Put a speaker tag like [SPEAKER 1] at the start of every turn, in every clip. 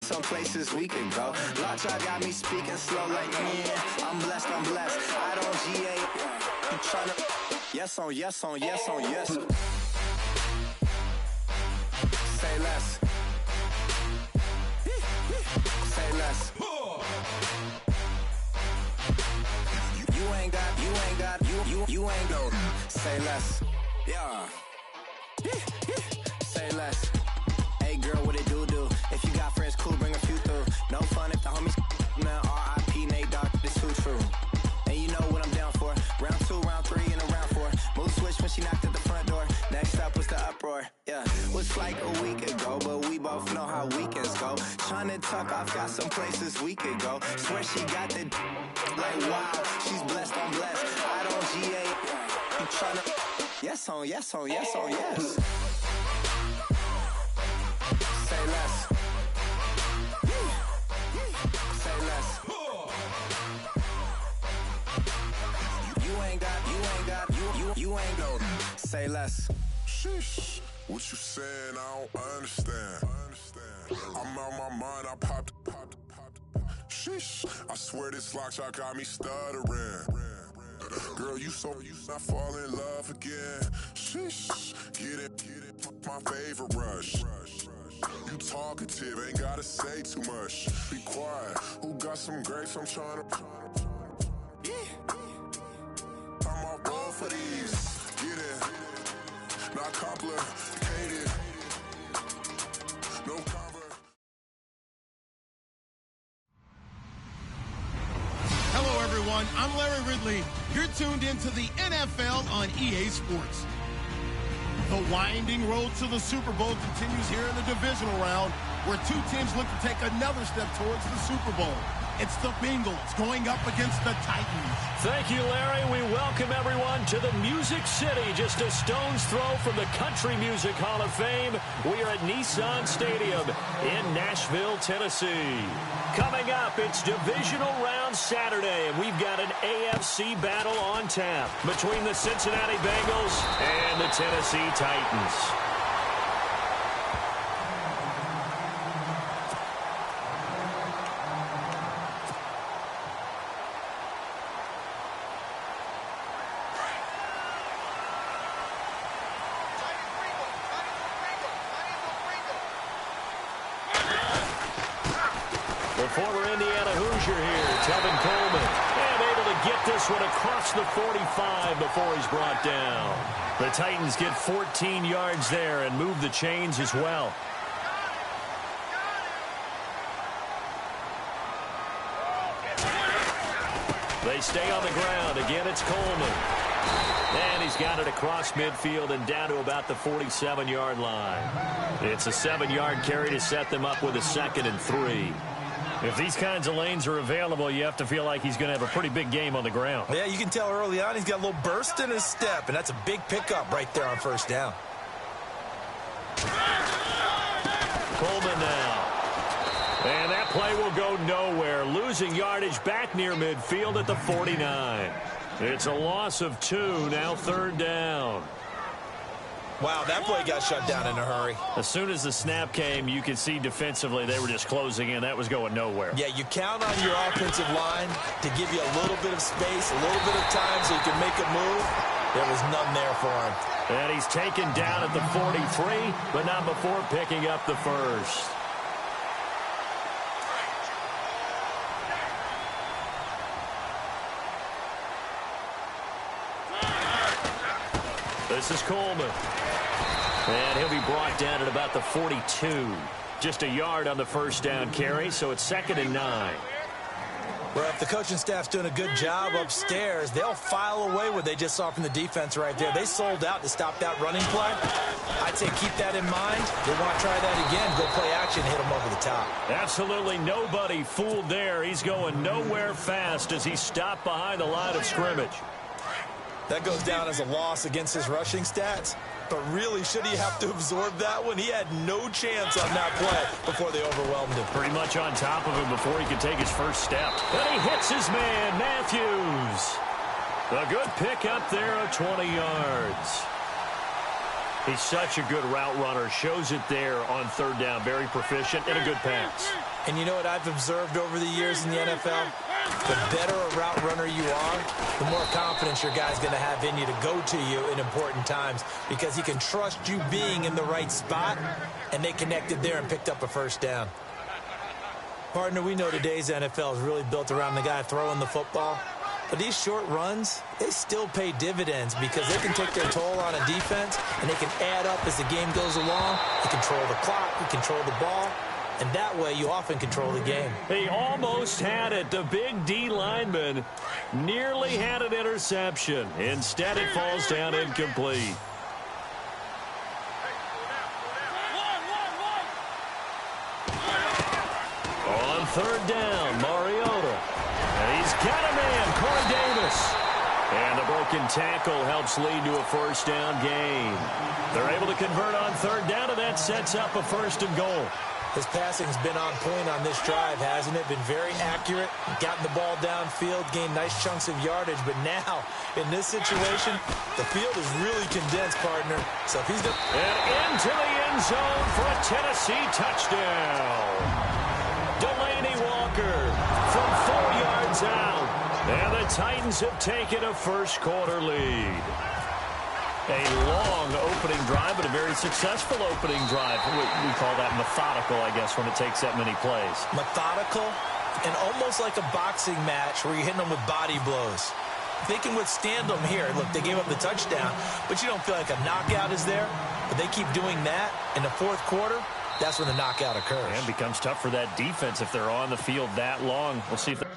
[SPEAKER 1] some places we could go. Lot y'all got me speaking slow like, yeah, I'm blessed, I don't GA. You tryna, yes on yes on yes on yes. Say less. Say less. You ain't no. Say less. Yeah. Say less. Hey girl, what it do? If you got friends, cool, bring a few through. No fun if the homies, man. R.I.P. Nate Dogg, this too true. And you know what I'm down for. Round 2, round 3, and a round 4. Mood switch when she knocked at the front door. Next up was the uproar. Yeah, was like a week ago, but we both know how weekends go. Tryna tuck off, got some places we could go. Swear she got the like wow, she's blessed, I'm blessed. I don't GA. You tryna yes on yes on yes on yes. Say less. Say less. You ain't no. Say less.
[SPEAKER 2] Sheesh. What you saying? I don't understand. I'm out my mind. I popped. Sheesh. I swear this lock shot got me stuttering. Girl, you not fall in love again. Sheesh. Get it. My favorite rush. You talkative, ain't gotta say too much. Be quiet. Who got some grapes? I'm trying to. I'm all roll for these. Get it. Not complicated. No convert.
[SPEAKER 3] Hello, everyone. I'm Larry Ridley. You're tuned into the NFL on EA Sports. The winding road to the Super Bowl continues here in the divisional round, where two teams look to take another step towards the Super Bowl. It's the Bengals going up against the Titans.
[SPEAKER 4] Thank you, Larry. We welcome everyone to the Music City, just a stone's throw from the Country Music Hall of Fame. We are at Nissan Stadium in Nashville, Tennessee. Coming up, it's Divisional Round Saturday, and we've got an AFC battle on tap between the Cincinnati Bengals and the Tennessee Titans. Former Indiana Hoosier here, Tevin Coleman, and able to get this one across the 45 before he's brought down. The Titans get 14 yards there and move the chains as well. They stay on the ground. Again, it's Coleman. And he's got it across midfield and down to about the 47-yard line. It's a 7-yard carry to set them up with a 2nd and 3. If these kinds of lanes are available, you have to feel like he's going to have a pretty big game on the ground.
[SPEAKER 5] Yeah, you can tell early on he's got a little burst in his step, and that's a big pickup right there on first down.
[SPEAKER 4] Coleman now. And that play will go nowhere. Losing yardage back near midfield at the 49. It's a loss of 2, now 3rd down.
[SPEAKER 5] Wow, that play got shut down in a hurry.
[SPEAKER 4] As soon as the snap came, you could see defensively they were just closing in. That was going nowhere.
[SPEAKER 5] Yeah, you count on your offensive line to give you a little bit of space, a little bit of time so you can make a move. There was none there for him.
[SPEAKER 4] And he's taken down at the 43, but not before picking up the first. This is Coleman. And he'll be brought down at about the 42. Just a yard on the first down carry, so it's 2nd and 9.
[SPEAKER 5] Well, if the coaching staff's doing a good job upstairs, they'll file away what they just saw from the defense right there. They sold out to stop that running play. I'd say keep that in mind. They want to try that again. Go play action, hit them over the top.
[SPEAKER 4] Absolutely nobody fooled there. He's going nowhere fast as he's stopped behind the line of scrimmage.
[SPEAKER 5] That goes down as a loss against his rushing stats. But really, should he have to absorb that one? He had no chance on that play before they overwhelmed him.
[SPEAKER 4] Pretty much on top of him before he could take his first step. And he hits his man, Matthews. A good pick up there of 20 yards. He's such a good route runner. Shows it there on 3rd down. Very proficient and a good pass.
[SPEAKER 5] And you know what I've observed over the years in the NFL? The better a route runner you are, the more confidence your guy's going to have in you to go to you in important times because he can trust you being in the right spot, and they connected there and picked up a first down. Partner, we know today's NFL is really built around the guy throwing the football, but these short runs, they still pay dividends because they can take their toll on a defense, and they can add up as the game goes along. You control the clock, you control the ball, and that way you often control the game.
[SPEAKER 4] He almost had it. The big D lineman nearly had an interception. Instead, it falls down incomplete. On third down, Mariota. And he's got a man, Corey Davis. And the broken tackle helps lead to a first down gain. They're able to convert on third down, and that sets up a first and goal.
[SPEAKER 5] His passing's been on point on this drive, hasn't it? Been very accurate, gotten the ball downfield, gained nice chunks of yardage. But now, in this situation, the field is really condensed, partner. So if he's the...
[SPEAKER 4] And into the end zone for a Tennessee touchdown. Delaney Walker from 4 yards out. And the Titans have taken a first quarter lead. A long opening drive, but a very successful opening drive. We call that methodical, I guess, when it takes that many plays.
[SPEAKER 5] Methodical and almost like a boxing match where you're hitting them with body blows. They can withstand them here. Look, they gave up the touchdown, but you don't feel like a knockout is there. But they keep doing that in the fourth quarter. That's when the knockout occurs.
[SPEAKER 4] And it becomes tough for that defense if they're on the field that long. We'll see if they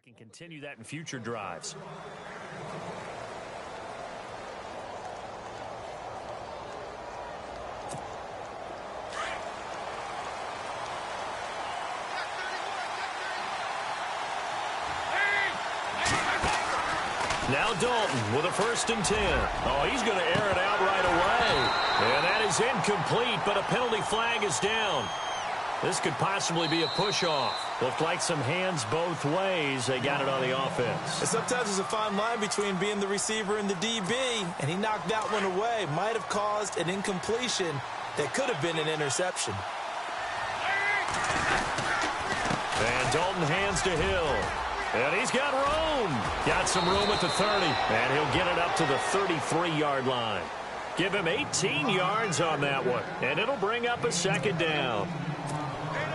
[SPEAKER 4] can continue that in future drives. Now Dalton with a 1st and 10. Oh, he's going to air it out right away. And that is incomplete, but a penalty flag is down. This could possibly be a push-off. Looked like some hands both ways. They got it on the offense.
[SPEAKER 5] And sometimes there's a fine line between being the receiver and the DB, and he knocked that one away. Might have caused an incompletion that could have been an interception.
[SPEAKER 4] And Dalton hands to Hill. And he's got room. Got some room at the 30. And he'll get it up to the 33-yard line. Give him 18 yards on that one. And it'll bring up a second down.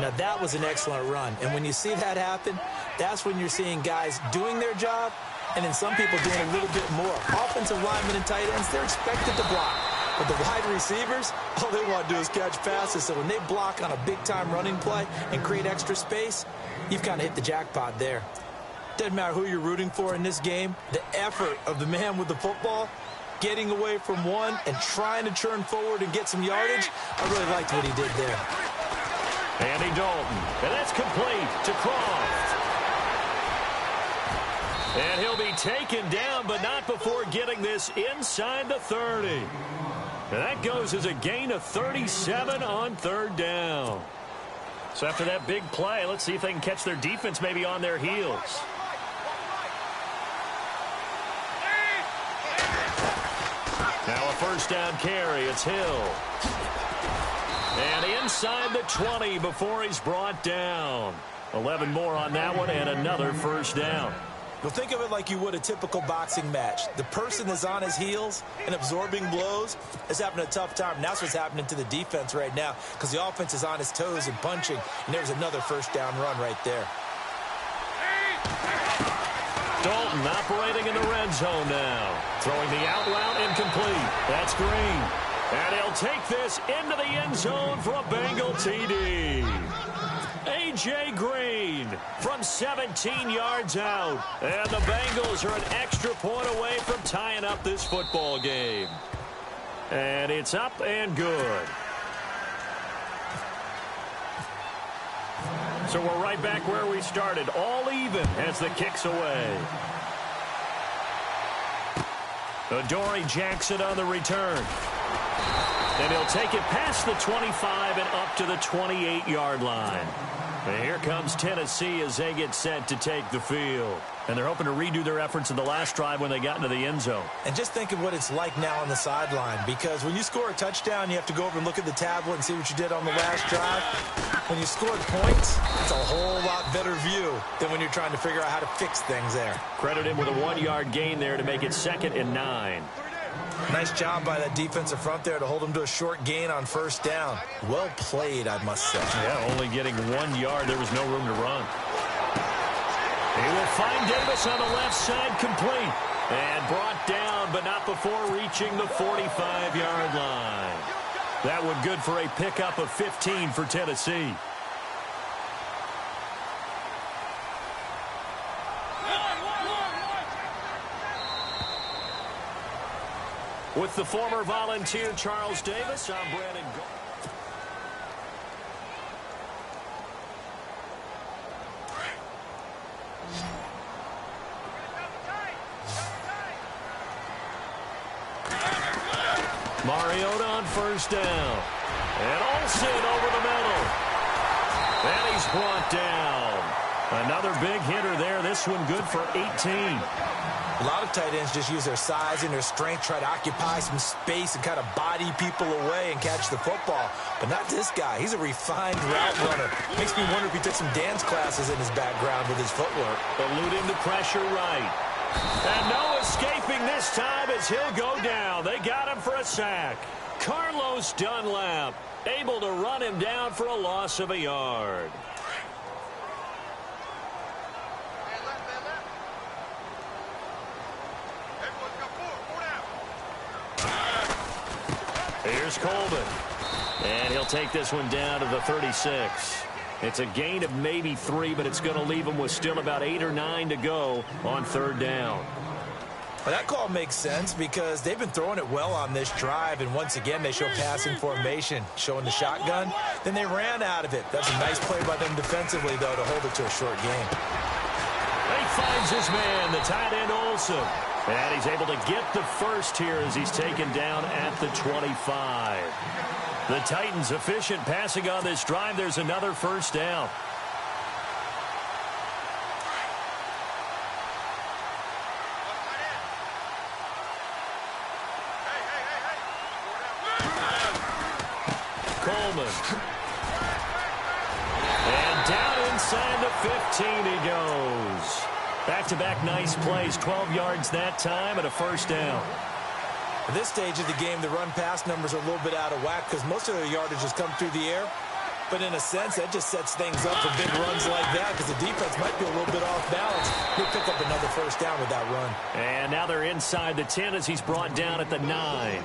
[SPEAKER 5] Now, that was an excellent run. And when you see that happen, that's when you're seeing guys doing their job and then some people doing a little bit more. Offensive linemen and tight ends, they're expected to block. But the wide receivers, all they want to do is catch passes. So when they block on a big-time running play and create extra space, you've kind of hit the jackpot there. Doesn't matter who you're rooting for in this game. The effort of the man with the football, getting away from one and trying to turn forward and get some yardage, I really liked what he did there.
[SPEAKER 4] Andy Dalton, and that's complete to Croft. And he'll be taken down, but not before getting this inside the 30. And that goes as a gain of 37 on third down. So after that big play, let's see if they can catch their defense maybe on their heels. Now a first down carry. It's Hill. And inside the 20 before he's brought down. 11 more on that one and another first down.
[SPEAKER 5] Well, think of it like you would a typical boxing match. The person that's on his heels and absorbing blows is having a tough time. And that's what's happening to the defense right now because the offense is on his toes and punching. And there's another first down run right there.
[SPEAKER 4] Dalton operating in the red zone now. Throwing the out route incomplete. That's Green. And he'll take this into the end zone for a Bengal TD. A.J. Green from 17 yards out. And the Bengals are an extra point away from tying up this football game. And it's up and good. So we're right back where we started. All even as the kick's away. Adoree Jackson on the return. And he'll take it past the 25 and up to the 28-yard line. And here comes Tennessee as they get set to take the field. And they're hoping to redo their efforts in the last drive when they got into the end zone.
[SPEAKER 5] And just think of what it's like now on the sideline, because when you score a touchdown, you have to go over and look at the tablet and see what you did on the last drive. When you scored points, it's a whole lot better view than when you're trying to figure out how to fix things there.
[SPEAKER 4] Credit him with a 1-yard gain there to make it 2nd and 9.
[SPEAKER 5] Nice job by that defensive front there to hold him to a short gain on first down. Well played, I must say.
[SPEAKER 4] Yeah, only getting 1 yard. There was no room to run. He will find Davis on the left side, complete. And brought down, but not before reaching the 45-yard line. That would good for a pickup of 15 for Tennessee. With the former Volunteer Charles Davis, I'm Brandon Gold. Mariota on first down. And Olsen over the middle. And he's brought down. Another big hitter there. This one good for 18.
[SPEAKER 5] A lot of tight ends just use their size and their strength, try to occupy some space and kind of body people away and catch the football. But not this guy. He's a refined route runner. Makes me wonder if he took some dance classes in his background with his footwork.
[SPEAKER 4] Eluding the pressure right. And no escaping this time as he'll go down. They got him for a sack. Carlos Dunlap able to run him down for a loss of a yard. Here's Coleman. And he'll take this one down to the 36. It's a gain of maybe 3, but it's going to leave him with still about 8 or 9 to go on 3rd down.
[SPEAKER 5] Well, that call makes sense because they've been throwing it well on this drive, and once again they show passing formation, showing the shotgun. Then they ran out of it. That's a nice play by them defensively, though, to hold it to a short game.
[SPEAKER 4] He finds his man, the tight end Olsen. And he's able to get the first here as he's taken down at the 25. The Titans efficient passing on this drive. There's another first down. Coleman. And down inside the 15 he goes. Back-to-back nice plays, 12 yards that time and a first down.
[SPEAKER 5] At this stage of the game, the run-pass numbers are a little bit out of whack because most of their yardage has come through the air. But in a sense, that just sets things up for big runs like that because the defense might be a little bit off balance. He'll pick up another first down with that run.
[SPEAKER 4] And now they're inside the 10 as he's brought down at the 9.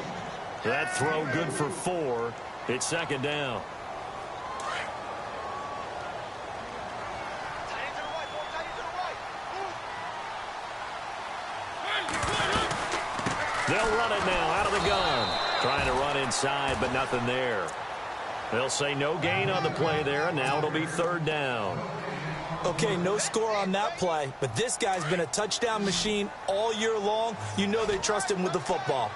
[SPEAKER 4] That throw good for 4. It's 2nd down. They'll run it now out of the gun. Trying to run inside, but nothing there. They'll say no gain on the play there, and now it'll be 3rd down.
[SPEAKER 5] Okay, no score on that play, but this guy's been a touchdown machine all year long. You know they trust him with the football.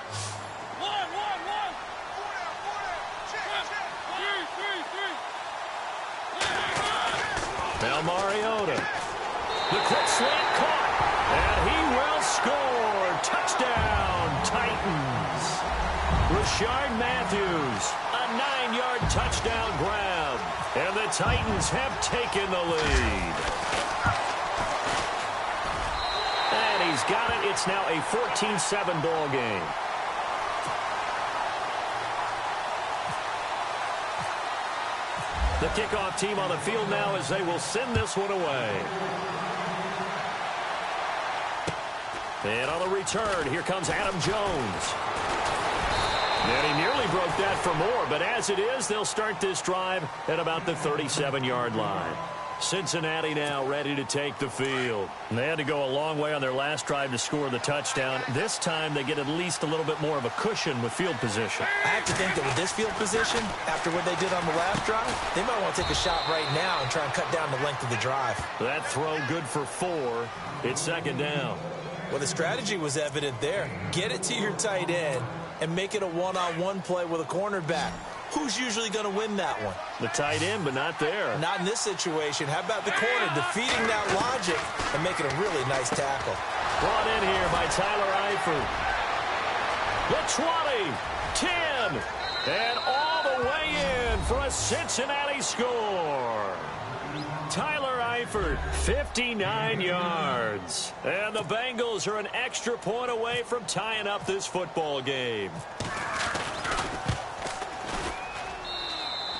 [SPEAKER 5] Now
[SPEAKER 4] Mariota. The quick slant caught, and he will score. Touchdown, Titans. Rashard Matthews, a 9-yard touchdown grab. And the Titans have taken the lead. And he's got it. It's now a 14-7 ball game. The kickoff team on the field now as they will send this one away. And on the return, here comes Adam Jones. And he nearly broke that for more, but as it is, they'll start this drive at about the 37-yard line. Cincinnati now ready to take the field. And they had to go a long way on their last drive to score the touchdown. This time they get at least a little bit more of a cushion with field position.
[SPEAKER 5] I have to think that with this field position, after what they did on the last drive, they might want to take a shot right now and try and cut down the length of the drive.
[SPEAKER 4] That throw good for 4. It's 2nd down.
[SPEAKER 5] Well, the strategy was evident there. Get it to your tight end and make it a one-on-one play with a cornerback. who's usually going to win that one?
[SPEAKER 4] The tight end, but not there.
[SPEAKER 5] Not in this situation. How about the corner defeating that logic and making a really nice tackle?
[SPEAKER 4] Brought in here by Tyler Eifert. The 20, 10, and all the way in for a Cincinnati score. Tyler Eifert, 59 yards. And the Bengals are an extra point away from tying up this football game.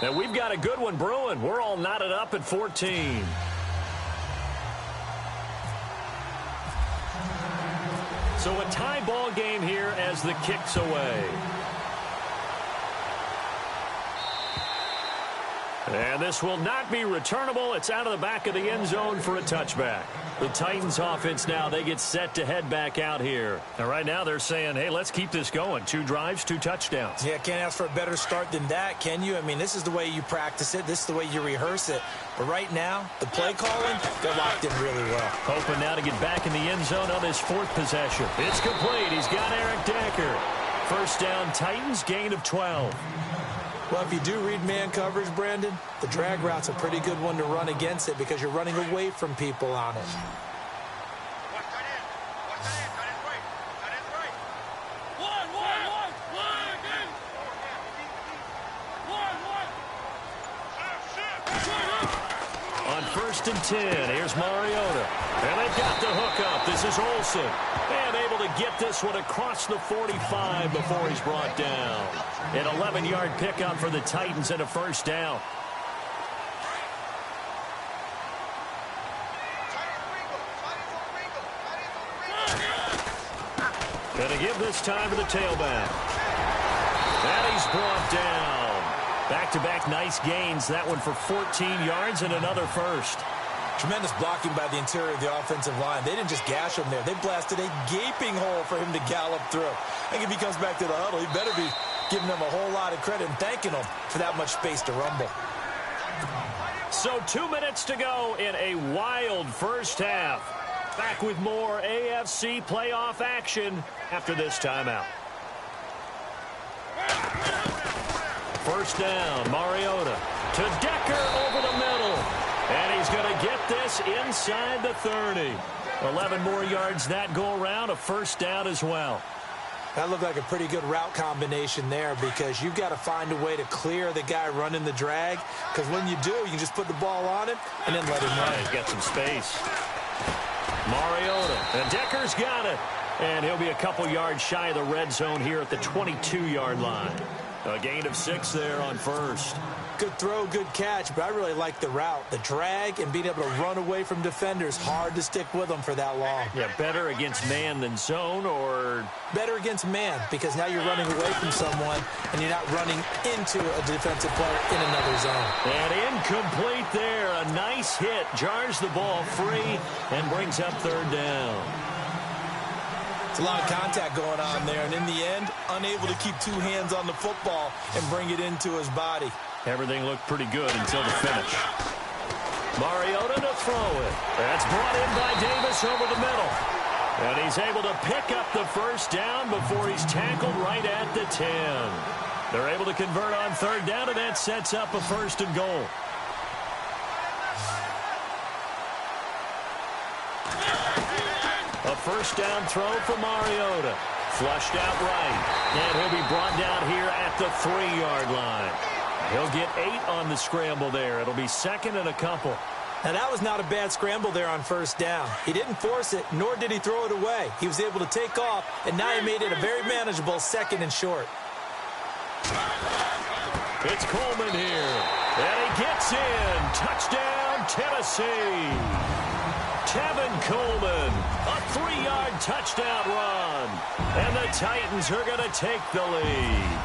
[SPEAKER 4] And we've got a good one brewing. We're all knotted up at 14. So a tie ball game here as the kick's away. And this will not be returnable. It's out of the back of the end zone for a touchback. The Titans offense now, they get set to head back out here. And right now they're saying, hey, let's keep this going. 2 drives, 2 touchdowns.
[SPEAKER 5] Yeah, can't ask for a better start than that, can you? I mean, this is the way you practice it. This is the way you rehearse it. But right now, the play calling, they're locked in really well.
[SPEAKER 4] Hoping now to get back in the end zone on this 4th possession. It's complete. He's got Eric Decker. First down, Titans, gain of 12.
[SPEAKER 5] Well, if you do read man coverage, Brandon, the drag route's a pretty good one to run against it because you're running away from people on it.
[SPEAKER 4] On 1st and 10, here's Mariota. And they've got the hook up. This is Olsen. And able to get this one across the 45 before he's brought down. An 11-yard pickup for the Titans and a first down. Gonna give this time to the tailback. And he's brought down. Back-to-back nice gains. That one for 14 yards and another first.
[SPEAKER 5] Tremendous blocking by the interior of the offensive line. They didn't just gash him there. They blasted a gaping hole for him to gallop through. I think if he comes back to the huddle, he better be giving them a whole lot of credit and thanking them for that much space to rumble.
[SPEAKER 4] So 2 minutes to go in a wild first half. Back with more AFC playoff action after this timeout. First down, Mariota to Decker over the middle. And he's going to get this inside the 30. 11 more yards that go around, a first down as well.
[SPEAKER 5] That looked like a pretty good route combination there because you've got to find a way to clear the guy running the drag. Because when you do, you can just put the ball on him and then let him run.
[SPEAKER 4] He's got some space. Mariota, and Decker's got it. And he'll be a couple yards shy of the red zone here at the 22-yard line. A gain of 6 there on first.
[SPEAKER 5] Good throw, good catch, but I really like the route. The drag and being able to run away from defenders, hard to stick with them for that long.
[SPEAKER 4] Yeah, better against man than zone, or?
[SPEAKER 5] Better against man, because now you're running away from someone and you're not running into a defensive player in another zone.
[SPEAKER 4] And incomplete there. A nice hit. Jars the ball free and brings up 3rd down.
[SPEAKER 5] It's a lot of contact going on there, and in the end, unable to keep 2 hands on the football and bring it into his body.
[SPEAKER 4] Everything looked pretty good until the finish. Mariota to throw it. That's brought in by Davis over the middle. And he's able to pick up the first down before he's tackled right at the 10. They're able to convert on 3rd down, and that sets up a 1st and goal. A first down throw for Mariota. Flushed out right. And he'll be brought down here at the 3-yard line. He'll get 8 on the scramble there. It'll be 2nd and a couple.
[SPEAKER 5] Now, that was not a bad scramble there on 1st down. He didn't force it, nor did he throw it away. He was able to take off, and now he made it a very manageable 2nd and short.
[SPEAKER 4] It's Coleman here. And he gets in. Touchdown, Tennessee. Tevin Coleman, a 3-yard touchdown run. And the Titans are going to take the lead.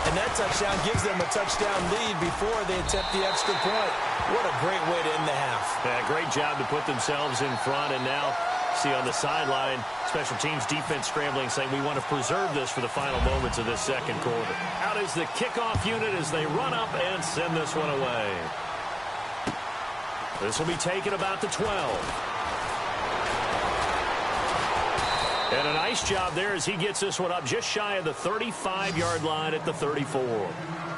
[SPEAKER 5] And that touchdown gives them a touchdown lead before they attempt the extra point. What a great way to end the half.
[SPEAKER 4] Yeah, great job to put themselves in front. And now, see on the sideline, special teams defense scrambling, saying we want to preserve this for the final moments of this 2nd quarter. Out is the kickoff unit as they run up and send this one away. This will be taken about the 12. And a nice job there as he gets this one up just shy of the 35-yard line at the 34.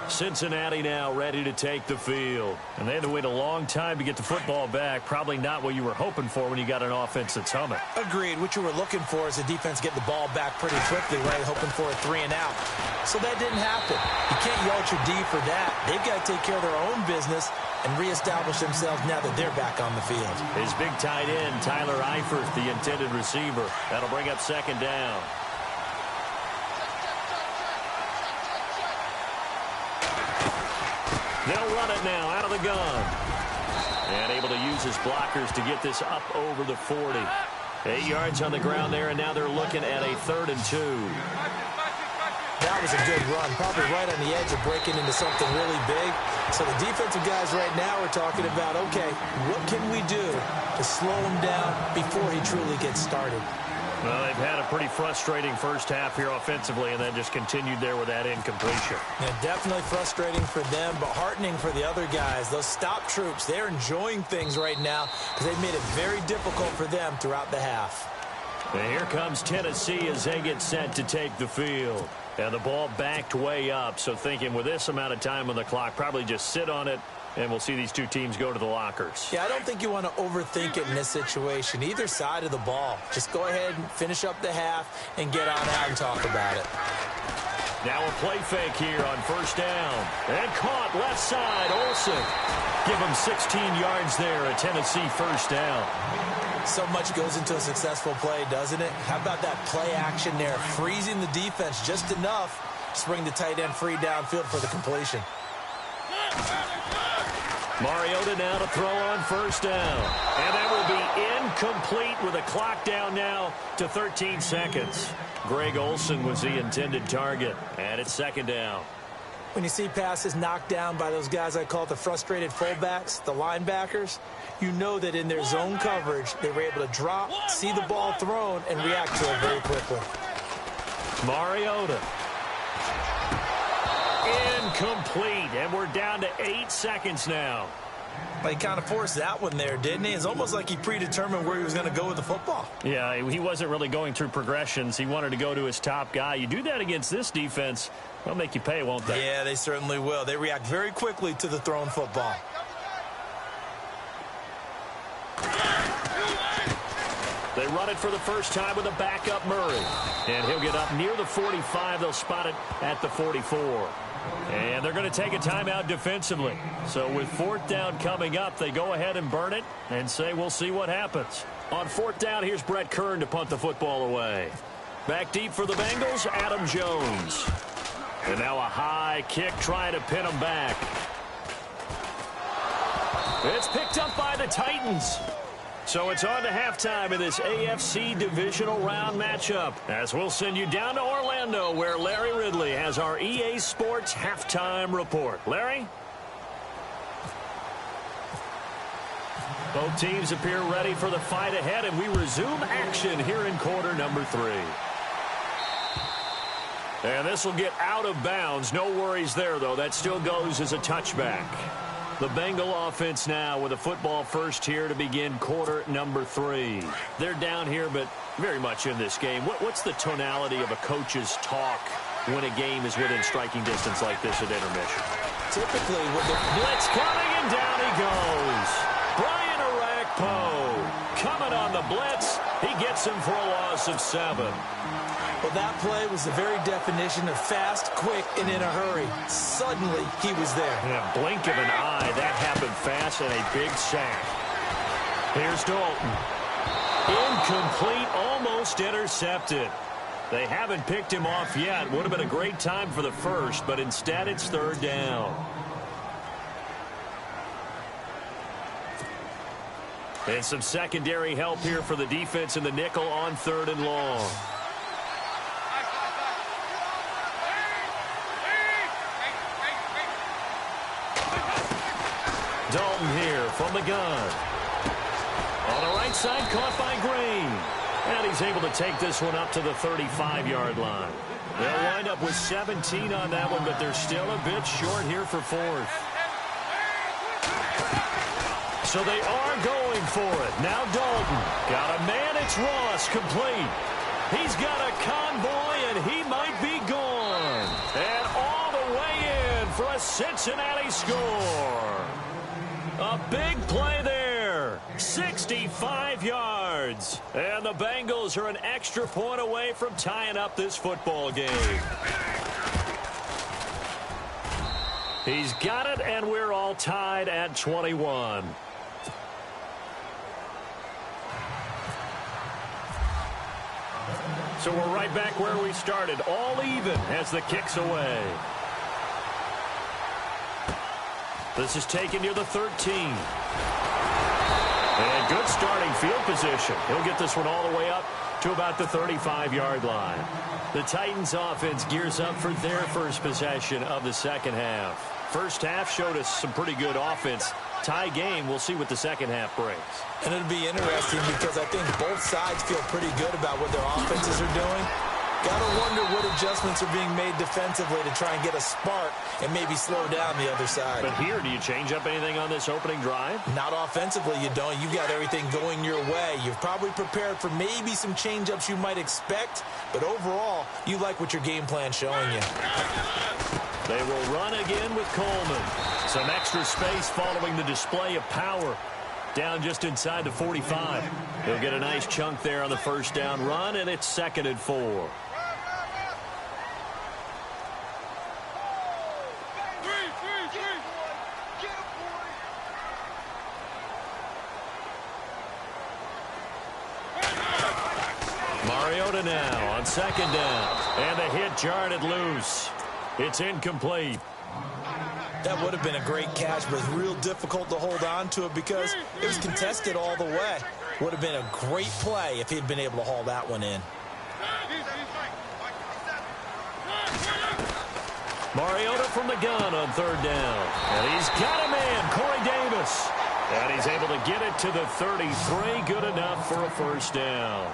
[SPEAKER 4] Cincinnati now ready to take the field. And they had to wait a long time to get the football back. Probably not what you were hoping for when you got an offense that's humming.
[SPEAKER 5] Agreed. What you were looking for is the defense get the ball back pretty quickly, right? Hoping for a 3-and-out. So that didn't happen. You can't yell at your D for that. They've got to take care of their own business and reestablish themselves now that they're back on the field.
[SPEAKER 4] His big tight end, Tyler Eifert, the intended receiver. That'll bring up second down. They'll run it now out of the gun. And able to use his blockers to get this up over the 40. 8 yards on the ground there, and now they're looking at a 3rd and 2.
[SPEAKER 5] That was a good run, probably right on the edge of breaking into something really big. So the defensive guys right now are talking about, okay, what can we do to slow him down before he truly gets started?
[SPEAKER 4] Well, they've had a pretty frustrating first half here offensively, and then just continued there with that incompletion.
[SPEAKER 5] Yeah, definitely frustrating for them, but heartening for the other guys. Those stop troops, they're enjoying things right now because they've made it very difficult for them throughout the half.
[SPEAKER 4] And here comes Tennessee as they get set to take the field. And the ball backed way up, so thinking with this amount of time on the clock, probably just sit on it, and we'll see these two teams go to the lockers.
[SPEAKER 5] Yeah, I don't think you want to overthink it in this situation. Either side of the ball. Just go ahead and finish up the half and get on out and talk about it.
[SPEAKER 4] Now a play fake here on first down. And caught left side, Olsen. Give him 16 yards there, a Tennessee first down.
[SPEAKER 5] So much goes into a successful play, doesn't it? How about that play action there? Freezing the defense just enough to bring the tight end free downfield for the completion.
[SPEAKER 4] Mariota now to throw on first down. And that will be incomplete with a clock down now to 13 seconds. Greg Olsen was the intended target. And it's second down.
[SPEAKER 5] When you see passes knocked down by those guys I call the frustrated fullbacks, the linebackers, you know that in their zone coverage, they were able to drop, see the ball thrown, and react to it very quickly.
[SPEAKER 4] Mariota. Incomplete, and we're down to 8 seconds now.
[SPEAKER 5] But he kind of forced that one there, didn't he? It's almost like he predetermined where he was going to go with the football.
[SPEAKER 4] Yeah, he wasn't really going through progressions. He wanted to go to his top guy. You do that against this defense, they'll make you pay, won't they?
[SPEAKER 5] Yeah, they certainly will. They react very quickly to the thrown football.
[SPEAKER 4] They run it for the first time with a backup Murray. And he'll get up near the 45. They'll spot it at the 44. And they're going to take a timeout defensively. So with 4th down coming up, they go ahead and burn it and say we'll see what happens. On 4th down, here's Brett Kern to punt the football away. Back deep for the Bengals, Adam Jones. And now a high kick trying to pin him back. It's picked up by the Titans. So it's on to halftime in this AFC Divisional Round matchup, as we'll send you down to Orlando, where Larry Ridley has our EA Sports Halftime Report. Larry? Both teams appear ready for the fight ahead, and we resume action here in quarter number 3. And this will get out of bounds. No worries there, though. That still goes as a touchback. The Bengal offense now with a football first here to begin quarter number 3. They're down here, but very much in this game. What's the tonality of a coach's talk when a game is within striking distance like this at intermission?
[SPEAKER 5] Typically, with the
[SPEAKER 4] blitz coming, and down he goes. Brian Orakpo coming on the blitz. He gets him for a loss of 7.
[SPEAKER 5] Well, that play was the very definition of fast, quick, and in a hurry. Suddenly, he was there.
[SPEAKER 4] In a blink of an eye, that happened fast, and a big sack. Here's Dalton. Incomplete, almost intercepted. They haven't picked him off yet. Would have been a great time for the first, but instead it's 3rd down. And some secondary help here for the defense in the nickel on 3rd and long. Dalton here from the gun. On the right side, caught by Green. And he's able to take this one up to the 35-yard line. They'll wind up with 17 on that one, but they're still a bit short here for 4th. So they are going for it. Now Dalton. Got a man, it's Ross, complete. He's got a convoy, and he might be gone. And all the way in for a Cincinnati score. A big play there. 65 yards. And the Bengals are an extra point away from tying up this football game. He's got it, and we're all tied at 21. So we're right back where we started, all even as the kick's away. This is taken near the 13. And good starting field position. He'll get this one all the way up to about the 35-yard line. The Titans offense gears up for their first possession of the second half. First half showed us some pretty good offense. Tie game, we'll see what the second half brings.
[SPEAKER 5] And it'll be interesting because I think both sides feel pretty good about what their offenses are doing. Got to wonder what adjustments are being made defensively to try and get a spark and maybe slow down the other side.
[SPEAKER 4] But here, do you change up anything on this opening drive?
[SPEAKER 5] Not offensively, you don't. You've got everything going your way. You've probably prepared for maybe some change-ups you might expect, but overall, you like what your game plan's showing you.
[SPEAKER 4] They will run again with Coleman. Some extra space following the display of power. Down just inside the 45. He'll get a nice chunk there on the first down run, and it's 2nd and 4. Mariota now on 2nd down. And the hit jarred it loose. It's incomplete.
[SPEAKER 5] That would have been a great catch, but it's real difficult to hold on to it because it was contested all the way. Would have been a great play if he'd been able to haul that one in.
[SPEAKER 4] Mariota from the gun on 3rd down. And he's got a man, Corey Davis. And he's able to get it to the 33. Good enough for a first down.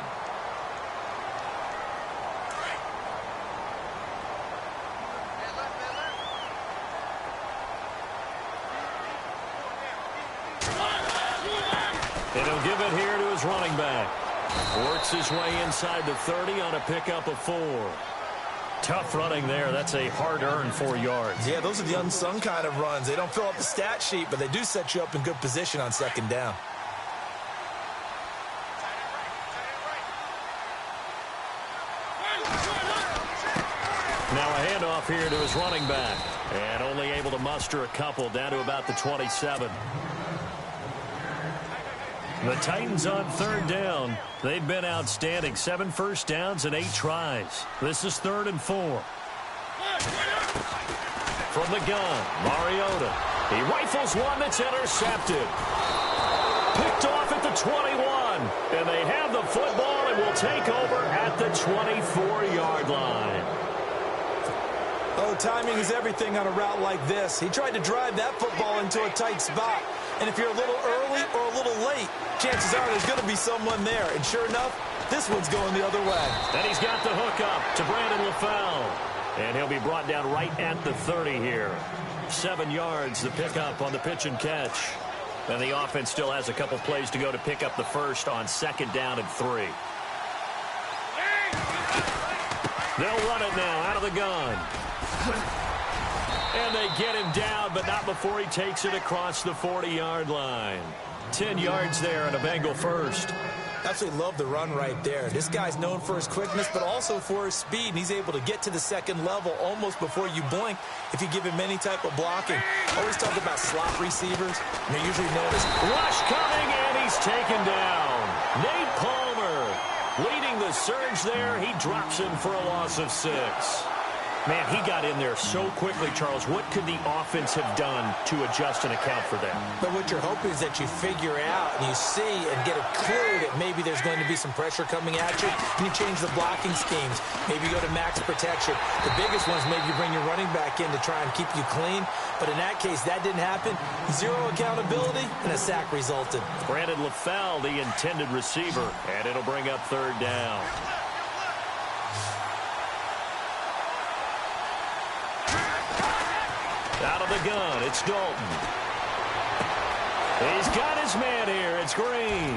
[SPEAKER 4] And he'll give it here to his running back. Works his way inside the 30 on a pickup of 4. Tough running there. That's a hard-earned 4 yards.
[SPEAKER 5] Yeah, those are the unsung kind of runs. They don't fill up the stat sheet, but they do set you up in good position on 2nd down.
[SPEAKER 4] Now a handoff here to his running back. And only able to muster a couple down to about the 27. The Titans on 3rd down. They've been outstanding. 7 first downs and 8 tries. This is 3rd and 4. From the gun, Mariota. He rifles one that's intercepted. Picked off at the 21. And they have the football and will take over at the 24-yard line.
[SPEAKER 5] Oh, timing is everything on a route like this. He tried to drive that football into a tight spot. And if you're a little early or a little late, chances are there's going to be someone there. And sure enough, this one's going the other way.
[SPEAKER 4] And he's got the hook up to Brandon LaFell. And he'll be brought down right at the 30 here. 7 yards, the pickup on the pitch and catch. And the offense still has a couple plays to go to pick up the first on 2nd down and 3. They'll run it now out of the gun. And they get him down, but not before he takes it across the 40-yard line. 10 yards there and a Bengal first.
[SPEAKER 5] Absolutely love the run right there. This guy's known for his quickness, but also for his speed. And he's able to get to the 2nd level almost before you blink if you give him any type of blocking. Always talk about slot receivers. And they're usually known as
[SPEAKER 4] rush coming, and he's taken down. Nate Palmer leading the surge there. He drops him for a loss of 6. Man, he got in there so quickly, Charles. What could the offense have done to adjust and account for that?
[SPEAKER 5] But what you're hoping is that you figure out and you see and get a clue that maybe there's going to be some pressure coming at you, and you change the blocking schemes. Maybe you go to max protection. The biggest one is maybe you bring your running back in to try and keep you clean. But in that case, that didn't happen. 0 accountability, and a sack resulted.
[SPEAKER 4] Brandon LaFell, the intended receiver, and it'll bring up 3rd down. Out of the gun, it's Dalton. He's got his man here. It's Green.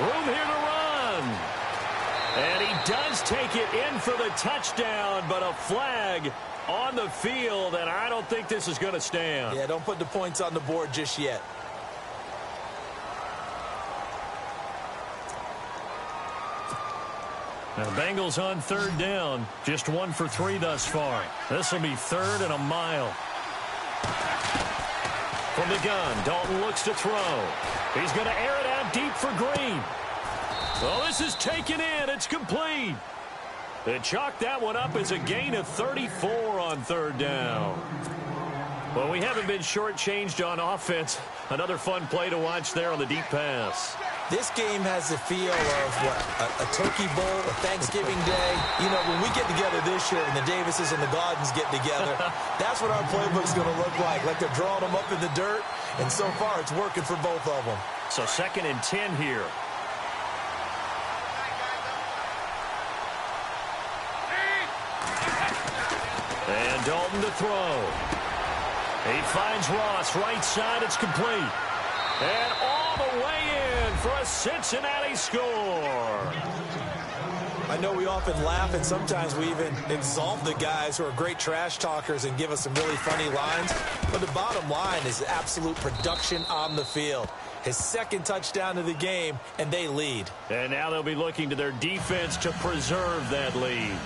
[SPEAKER 4] Room here to run. And he does take it in for the touchdown, but a flag on the field, and I don't think this is going to stand.
[SPEAKER 5] Yeah, don't put the points on the board just yet.
[SPEAKER 4] The Bengals on third down, just 1 for 3 thus far. This will be 3rd and a mile. From the gun, Dalton looks to throw. He's going to air it out deep for Green. Oh, this is taken in. It's complete. They chalked that one up as a gain of 34 on third down. Well, we haven't been shortchanged on offense. Another fun play to watch there on the deep pass.
[SPEAKER 5] This game has the feel of, a turkey bowl, a Thanksgiving day. You know, when we get together this year and the Davises and the Gardens get together, that's what our playbook's going to look like. Like they're drawing them up in the dirt, and so far it's working for both of them.
[SPEAKER 4] So 2nd and 10 here. And Dalton to throw. He finds Ross, right side, it's complete. And all the way in for a Cincinnati score.
[SPEAKER 5] I know we often laugh, and sometimes we even exalt the guys who are great trash talkers and give us some really funny lines. But the bottom line is absolute production on the field. His 2nd touchdown of the game, and they lead.
[SPEAKER 4] And now they'll be looking to their defense to preserve that lead.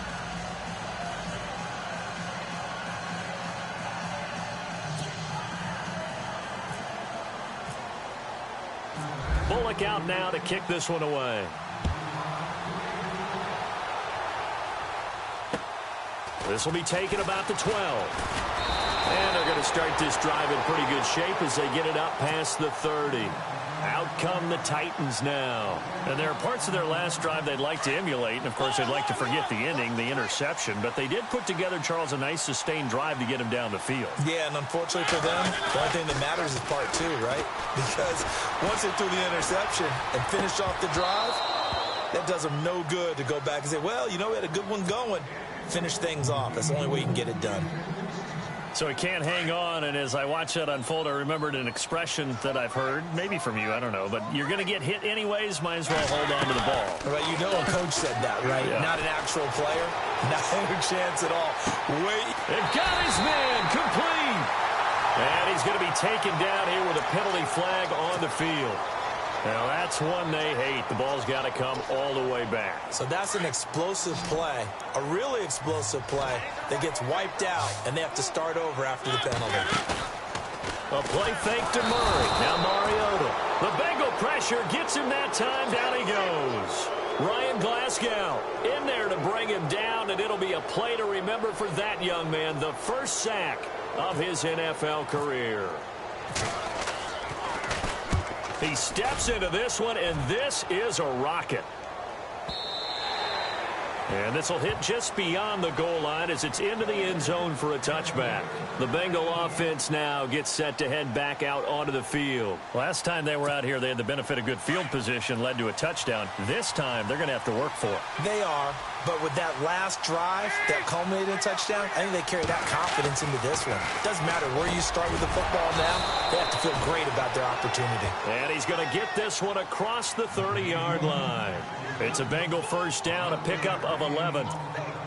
[SPEAKER 4] Bullock out now to kick this one away. This will be taken about the 12. And they're going to start this drive in pretty good shape as they get it up past the 30. Out come the Titans now. And there are parts of their last drive they'd like to emulate. And, of course, they'd like to forget the ending, the interception. But they did put together, Charles, a nice sustained drive to get him down the field.
[SPEAKER 5] Yeah, and unfortunately for them, the only thing that matters is part 2, right? Because once they threw the interception and finished off the drive, that does them no good to go back and say, well, you know, we had a good one going. Finish things off. That's the only way you can get it done.
[SPEAKER 4] So he can't hang on, and as I watch that unfold, I remembered an expression that I've heard, maybe from you, I don't know, but you're going to get hit anyways, might as well hold on to the ball.
[SPEAKER 5] Right, you know a coach said that, right? Yeah. Not an actual player. Not a chance at all. Wait.
[SPEAKER 4] They've got his man complete. And he's going to be taken down here with a penalty flag on the field. Now, that's one they hate. The ball's got to come all the way back.
[SPEAKER 5] So that's an explosive play, a really explosive play that gets wiped out, and they have to start over after the penalty.
[SPEAKER 4] A play fake to Murray. Now Mariota. The Bengal pressure gets him that time. Down he goes. Ryan Glasgow in there to bring him down, and it'll be a play to remember for that young man. The first sack of his NFL career. He steps into this one, and this is a rocket. And this will hit just beyond the goal line as it's into the end zone for a touchback. The Bengal offense now gets set to head back out onto the field. Last time they were out here, they had the benefit of good field position, led to a touchdown. This time, they're going to have to work for it.
[SPEAKER 5] They are, but with that last drive that culminated in a touchdown, I think they carry that confidence into this one. It doesn't matter where you start with the football now. They have to feel great about their opportunity.
[SPEAKER 4] And he's going to get this one across the 30-yard line. It's a Bengal first down, a pickup of 11.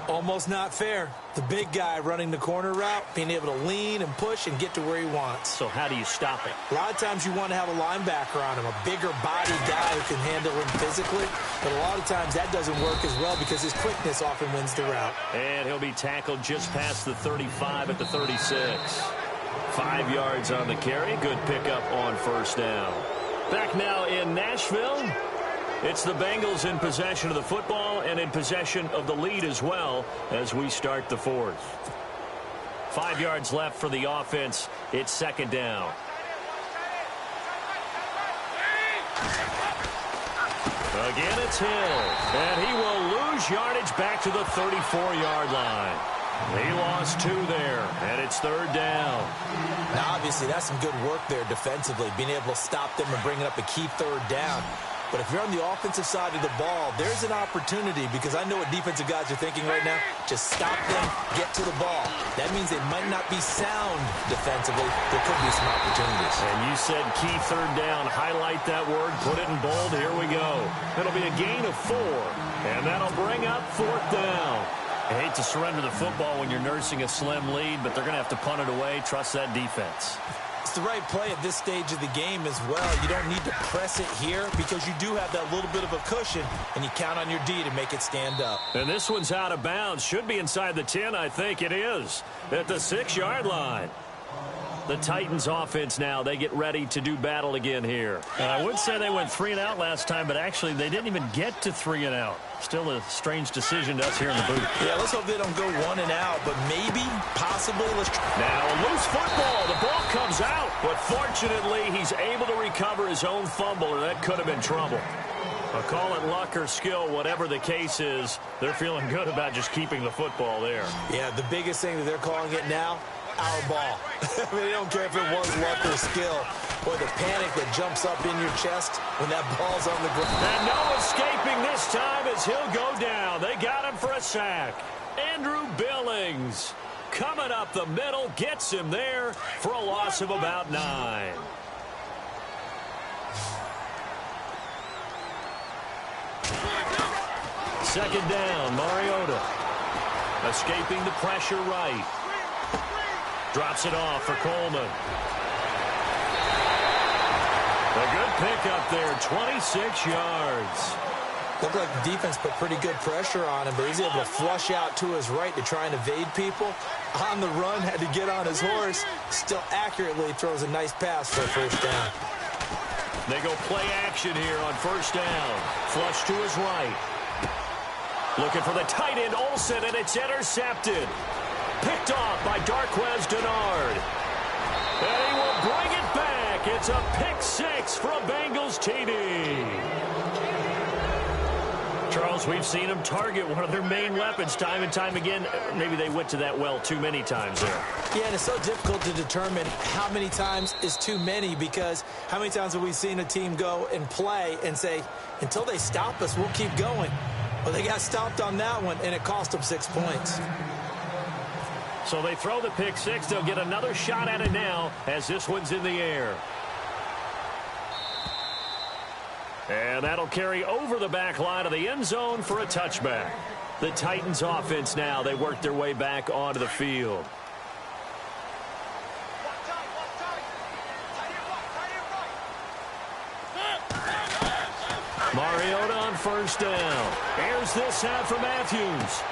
[SPEAKER 5] Almost not fair. The big guy running the corner route, being able to lean and push and get to where he wants.
[SPEAKER 4] So how do you stop it?
[SPEAKER 5] A lot of times you want to have a linebacker on him, a bigger body guy who can handle him physically. But a lot of times that doesn't work as well because his quickness often wins the route.
[SPEAKER 4] And he'll be tackled just past the 35 at the 36. 5 yards on the carry. Good pickup on first down. Back now in Nashville. It's the Bengals in possession of the football and in possession of the lead as well as we start the fourth. 5 yards left for the offense. It's second down. Again, it's Hill. And he will lose yardage back to the 34-yard line. He lost 2 there, and it's third down.
[SPEAKER 5] Now, obviously, that's some good work there defensively, being able to stop them and bringing up a key third down. But if you're on the offensive side of the ball, there's an opportunity because I know what defensive guys are thinking right now. Just stop them, get to the ball. That means they might not be sound defensively. There could be some opportunities.
[SPEAKER 4] And you said key third down. Highlight that word. Put it in bold. Here we go. It'll be a gain of 4. And that'll bring up 4th down. I hate to surrender the football when you're nursing a slim lead, but they're going to have to punt it away. Trust that defense.
[SPEAKER 5] It's the right play at this stage of the game as well. You don't need to press it here because you do have that little bit of a cushion, and you count on your D to make it stand up.
[SPEAKER 4] And this one's out of bounds. Should be inside the 10, I think it is, at the 6-yard line. The Titans offense now, they get ready to do battle again here. And I would say they went 3 and out last time, but actually they didn't even get to 3 and out. Still a strange decision to us here in the booth.
[SPEAKER 5] Yeah, let's hope they don't go 1 and out, but maybe, possibly,
[SPEAKER 4] Now a loose football. The ball comes out, but fortunately he's able to recover his own fumble, or that could have been trouble. I'll call it luck or skill, whatever the case is. They're feeling good about just keeping the football there.
[SPEAKER 5] Yeah, the biggest thing that they're calling it now, our ball. I mean, they don't care if it was luck or skill. Boy, the panic that jumps up in your chest when that ball's on the ground.
[SPEAKER 4] And no escaping this time as he'll go down. They got him for a sack. Andrew Billings coming up the middle, gets him there for a loss of about 9. Second down, Mariota. Escaping the pressure right. Drops it off for Coleman. A good pickup there, 26 yards.
[SPEAKER 5] Looked like the defense put pretty good pressure on him, but he's able to flush out to his right to try and evade people. On the run, had to get on his horse. Still accurately throws a nice pass for a first down.
[SPEAKER 4] They go play action here on first down. Flush to his right. Looking for the tight end, Olsen, and it's intercepted. Picked off by Darquez Denard. And he will bring it back. It's a pick 6 for a Bengals TD. Charles, we've seen them target one of their main weapons time and time again. Maybe they went to that well too many times there.
[SPEAKER 5] Yeah, and it's so difficult to determine how many times is too many, because how many times have we seen a team go and play and say, until they stop us, we'll keep going. Well, they got stopped on that one, and it cost them 6 points.
[SPEAKER 4] So they throw the pick 6. They'll get another shot at it now as this one's in the air. And that'll carry over the back line of the end zone for a touchback. The Titans offense now, they work their way back onto the field. Mariota on first down. Airs this out for Matthews.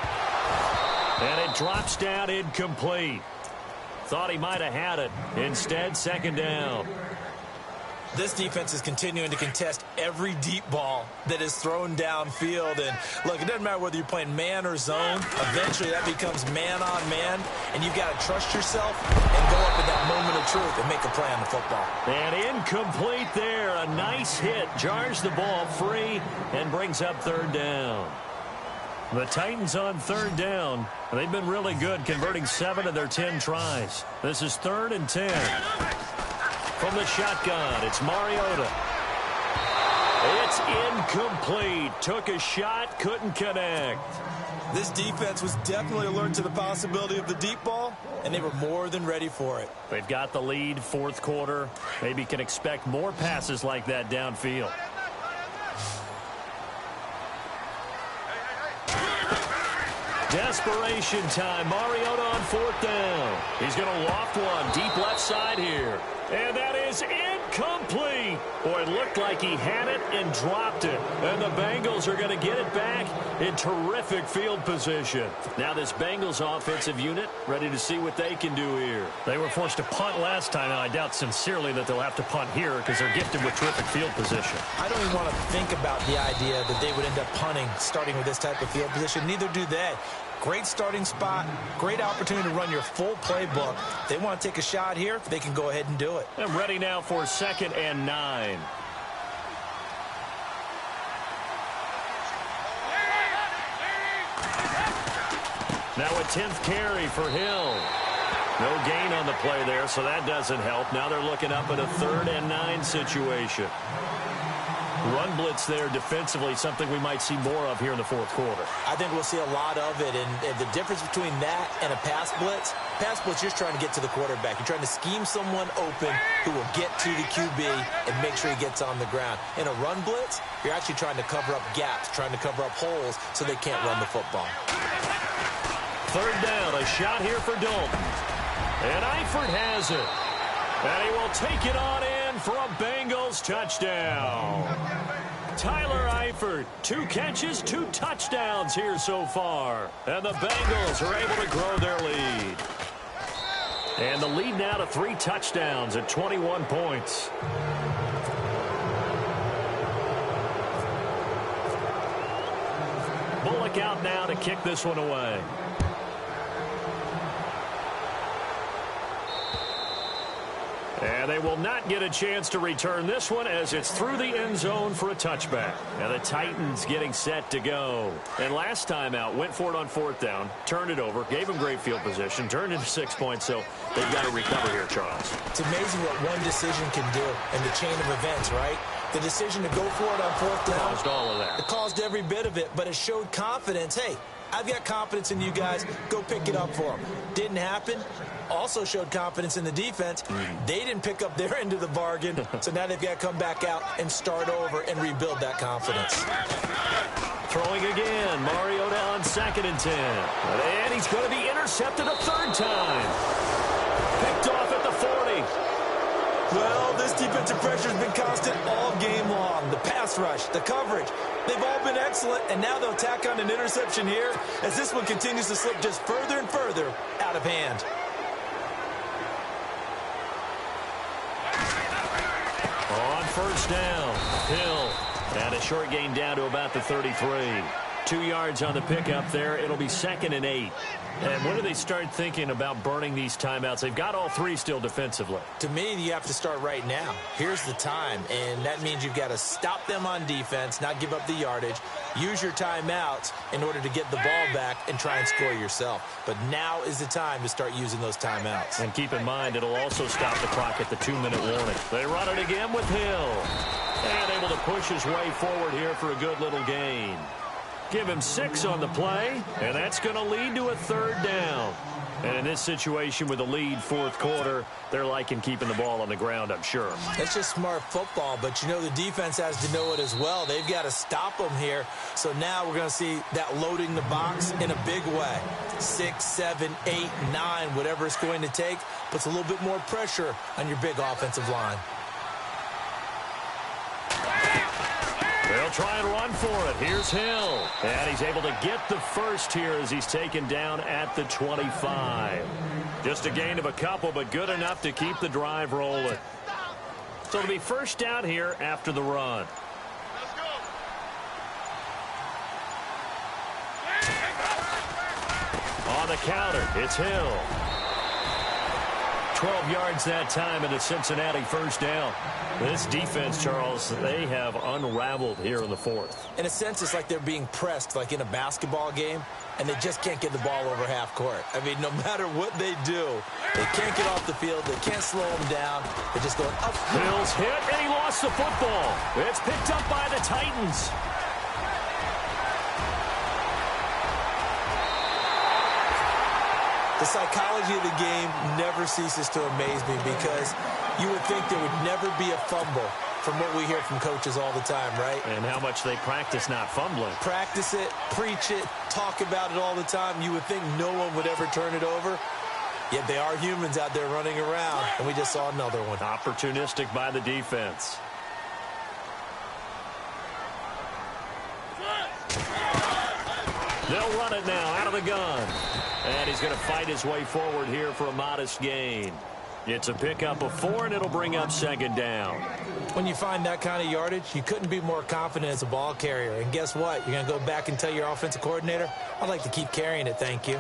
[SPEAKER 4] And it drops down incomplete. Thought he might have had it. Instead, second down.
[SPEAKER 5] This defense is continuing to contest every deep ball that is thrown downfield. And, look, it doesn't matter whether you're playing man or zone. Eventually, that becomes man-on-man, and you've got to trust yourself and go up at that moment of truth and make a play on the football.
[SPEAKER 4] And incomplete there. A nice hit. Jars the ball free and brings up third down. The Titans on third down. They've been really good, converting 7 of their 10 tries. This is 3rd and 10. From the shotgun, it's Mariota. It's incomplete. Took a shot, couldn't connect.
[SPEAKER 5] This defense was definitely alert to the possibility of the deep ball, and they were more than ready for it.
[SPEAKER 4] They've got the lead, 4th quarter. Maybe can expect more passes like that downfield. Desperation time. Mariota on 4th down. He's going to loft one deep left side here. And that is incomplete. Boy, it looked like he had it and dropped it. And the Bengals are going to get it back in terrific field position. Now this Bengals offensive unit ready to see what they can do here. They were forced to punt last time, and I doubt sincerely that they'll have to punt here because they're gifted with terrific field position.
[SPEAKER 5] I don't even want to think about the idea that they would end up punting starting with this type of field position. Neither do they. Great starting spot, great opportunity to run your full playbook. If they want to take a shot here, they can go ahead and do it.
[SPEAKER 4] I'm ready now for 2nd and 9. Now a 10th carry for Hill. No gain on the play there, so that doesn't help. Now they're looking up at a 3rd and 9 situation. Run blitz there defensively, something we might see more of here in the fourth quarter.
[SPEAKER 5] I think we'll see a lot of it, and the difference between that and a pass blitz, you're just trying to get to the quarterback. You're trying to scheme someone open who will get to the QB and make sure he gets on the ground. In a run blitz, you're actually trying to cover up gaps, trying to cover up holes so they can't run the football.
[SPEAKER 4] Third down, a shot here for Dalton. And Eifert has it. And he will take it on in for a Bengals touchdown. Tyler Eifert, 2 catches, 2 touchdowns here so far. And the Bengals are able to grow their lead. And the lead now to 3 touchdowns at 21 points. Bullock out now to kick this one away. And they will not get a chance to return this one as it's through the end zone for a touchback. And the Titans getting set to go. And last time out, went for it on 4th down, turned it over, gave them great field position, turned into 6 points, so they've got to recover here, Charles.
[SPEAKER 5] It's amazing what one decision can do in the chain of events, right? The decision to go for it on 4th down.
[SPEAKER 4] Caused all of that.
[SPEAKER 5] It caused every bit of it, but it showed confidence. Hey, I've got confidence in you guys. Go pick it up for them. Didn't happen. Also showed confidence in the defense. They didn't pick up their end of the bargain, so now they've got to come back out and start over and rebuild that confidence.
[SPEAKER 4] Throwing again. Mariota on 2nd and 10. And he's going to be intercepted a 3rd time. Picked off at the 40.
[SPEAKER 5] Well, this defensive pressure has been constant all game long. The pass rush, the coverage, they've all been excellent, and now they'll tack on an interception here as this one continues to slip just further and further out of hand.
[SPEAKER 4] On 1st down, Hill. And a short gain down to about the 33. 2 yards on the pickup there. It'll be 2nd and 8. And when do they start thinking about burning these timeouts? They've got all 3 still defensively.
[SPEAKER 5] To me, you have to start right now. Here's the time, and that means you've got to stop them on defense, not give up the yardage, use your timeouts in order to get the ball back and try and score yourself. But now is the time to start using those timeouts.
[SPEAKER 4] And keep in mind, it'll also stop the clock at the 2-minute warning. They run it again with Hill. And able to push his way forward here for a good little gain. Give him 6 on the play, and that's going to lead to a 3rd down. And in this situation with the lead 4th quarter, they're liking keeping the ball on the ground, I'm sure.
[SPEAKER 5] That's just smart football, but you know the defense has to know it as well. They've got to stop them here. So now we're going to see that loading the box in a big way. 6, 7, 8, 9, whatever it's going to take, puts a little bit more pressure on your big offensive line.
[SPEAKER 4] They'll try and run for it. Here's Hill. And he's able to get the first here as he's taken down at the 25. Just a gain of a couple, but good enough to keep the drive rolling. So it'll be 1st down here after the run. On the counter, it's Hill. 12 yards that time and a Cincinnati 1st down. This defense, Charles, they have unraveled here in the 4th.
[SPEAKER 5] In a sense, it's like they're being pressed like in a basketball game, and they just can't get the ball over half court. I mean, no matter what they do, they can't get off the field. They can't slow them down. They're just going up.
[SPEAKER 4] Hill's hit, and he lost the football. It's picked up by the Titans.
[SPEAKER 5] The psychology of the game never ceases to amaze me because you would think there would never be a fumble from what we hear from coaches all the time, right?
[SPEAKER 4] And how much they practice not fumbling.
[SPEAKER 5] Practice it, preach it, talk about it all the time. You would think no one would ever turn it over. Yet they are humans out there running around, and we just saw another one.
[SPEAKER 4] Opportunistic by the defense. They'll run it now out of the gun. And he's going to fight his way forward here for a modest gain. It's a pickup of 4, and it'll bring up 2nd down.
[SPEAKER 5] When you find that kind of yardage, you couldn't be more confident as a ball carrier. And guess what? You're going to go back and tell your offensive coordinator, I'd like to keep carrying it, thank you.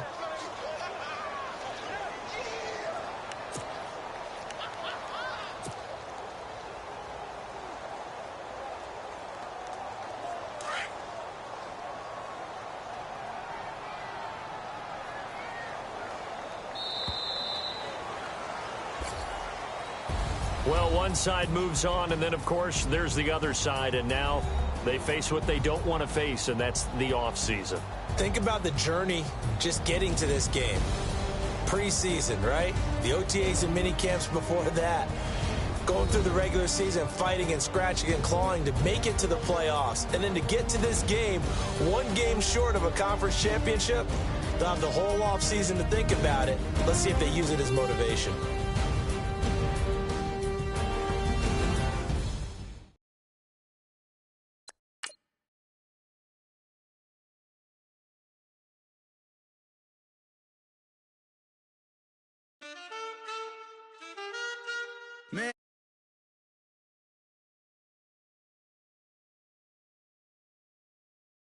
[SPEAKER 4] Well, one side moves on, and then, of course, there's the other side, and now they face what they don't want to face, and that's the offseason.
[SPEAKER 5] Think about the journey just getting to this game. Preseason, right? The OTAs and mini camps before that. Going through the regular season, fighting and scratching and clawing to make it to the playoffs. And then to get to this game, one game short of a conference championship, they'll have the whole offseason to think about it. Let's see if they use it as motivation.